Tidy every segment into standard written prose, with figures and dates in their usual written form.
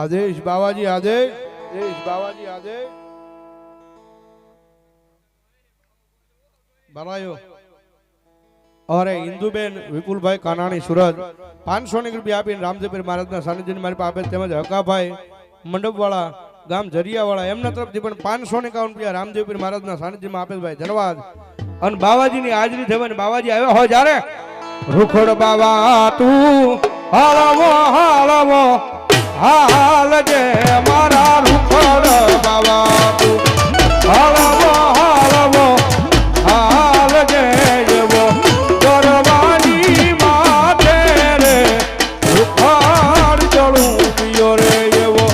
આદેશ બાવાજી આદેશ બાવાજી આદેશ બનાયો અરે ઇન્દુબેન વિપુલભાઈ કાનાણી સુરત 500 રૂપિયા આપીને રામદેવપીર મહારાજના સાનિધ્યની મારી પાસે આપે તેમજ હકાભાઈ મંડપવાળા ગામ જરિયાવાળા એમના તરફથી પણ 551 રૂપિયા રામદેવપીર મહારાજના સાનિધ્યમાં આપે ભાઈ ધન્યવાદ અને બાવાજીની હાજરી થવાની બાવાજી આવ્યા હોય જ્યારે રૂખડ બાવા તું હાલવો હાલવો હાલજે મારા રૂખડ બાવા તું હાલવો હાલવો હાલજે એવો કરવાની માથે રે રૂખડ ચડું પિયો રે એવો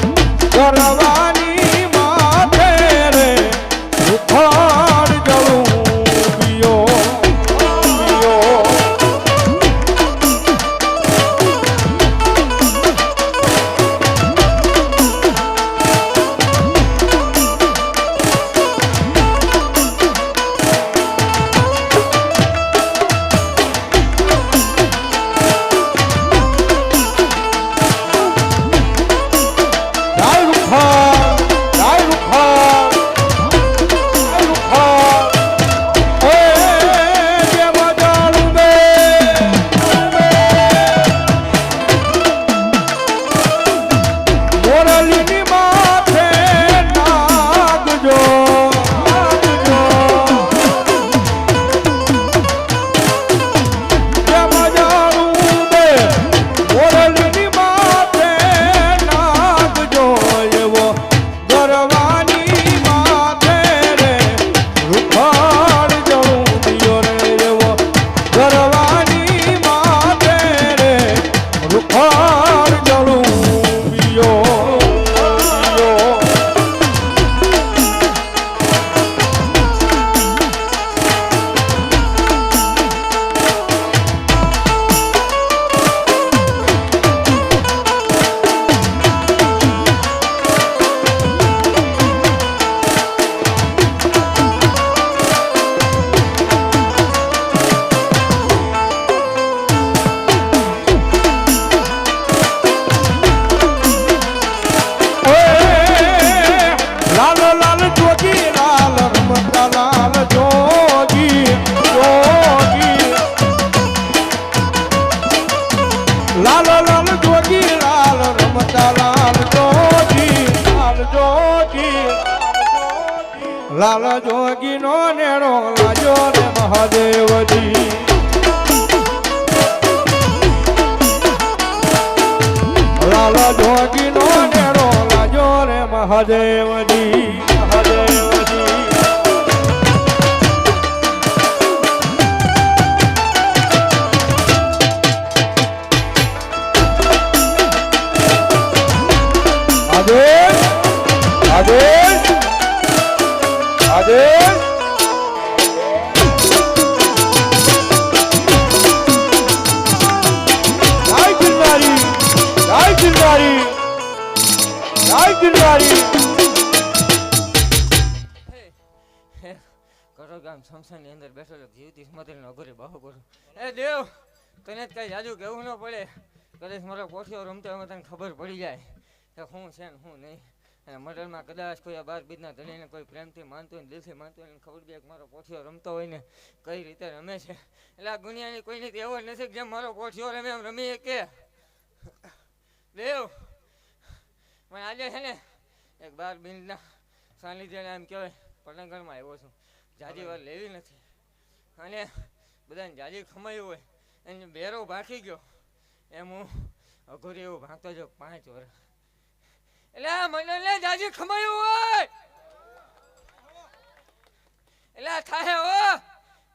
કરવાની માથે રે રૂખડ ચડું પિયો લાલ જોગી નો નેડો લાજો રે મહાદેવજી લાલ જોગી નો નેડો લાજો રે મહાદેવજી મહાદેવજી આદેશ આદેશ આદેશ જય ગિરનારી જય ગિરનારી જય ગિરનારી કરો ગામ શમશાનની અંદર બેઠેલો જીવતી સ્મૃતિનો અઘરી બાહુ કરું એ દેવ તને જ કઈ જાજુ કેવું ન પડે કદાચ મારો પોઠિયો રમતો એમાં તને ખબર પડી જાય કે હું છે ને હું નહીં અને મર્ડરમાં કદાચ કોઈ બાર બીજના ધણીને કોઈ પ્રેમથી માનતું હોય દિલથી માનતું હોય ખબર બી કે મારો પોઠિયો રમતો હોય ને કઈ રીતે રમે છે એટલે આ દુનિયાની કોઈની એવો નથી જેમ મારો પોઠિયો રમે એમ રમી કે દેવ પણ આજે છે ને એક બાર બીજના સાનિધ્યને એમ કહેવાય પલંગરમાં આવ્યો છું જાજી વાર લેવી નથી અને બધાને જાજી ખમાયું હોય એને બેરો ભાંકી ગયો એમ હું અઘોરી એવું ભાંગતો જો 5 વર્ષ એટલે મને જાજી ખમાયું હોય એટલે થાય હો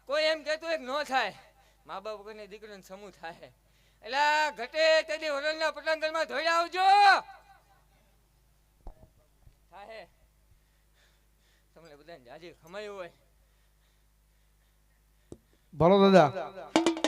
કોઈ એમ કહેતું એક ન થાય મા બાપ વગરની દીકરીને સમૂહ થાય એટલે ઘટે તેની વરણના પતંગમાં ધોઈ આવજો થાય તમને બધાને જાજી ખમાયું હોય ભલો દાદા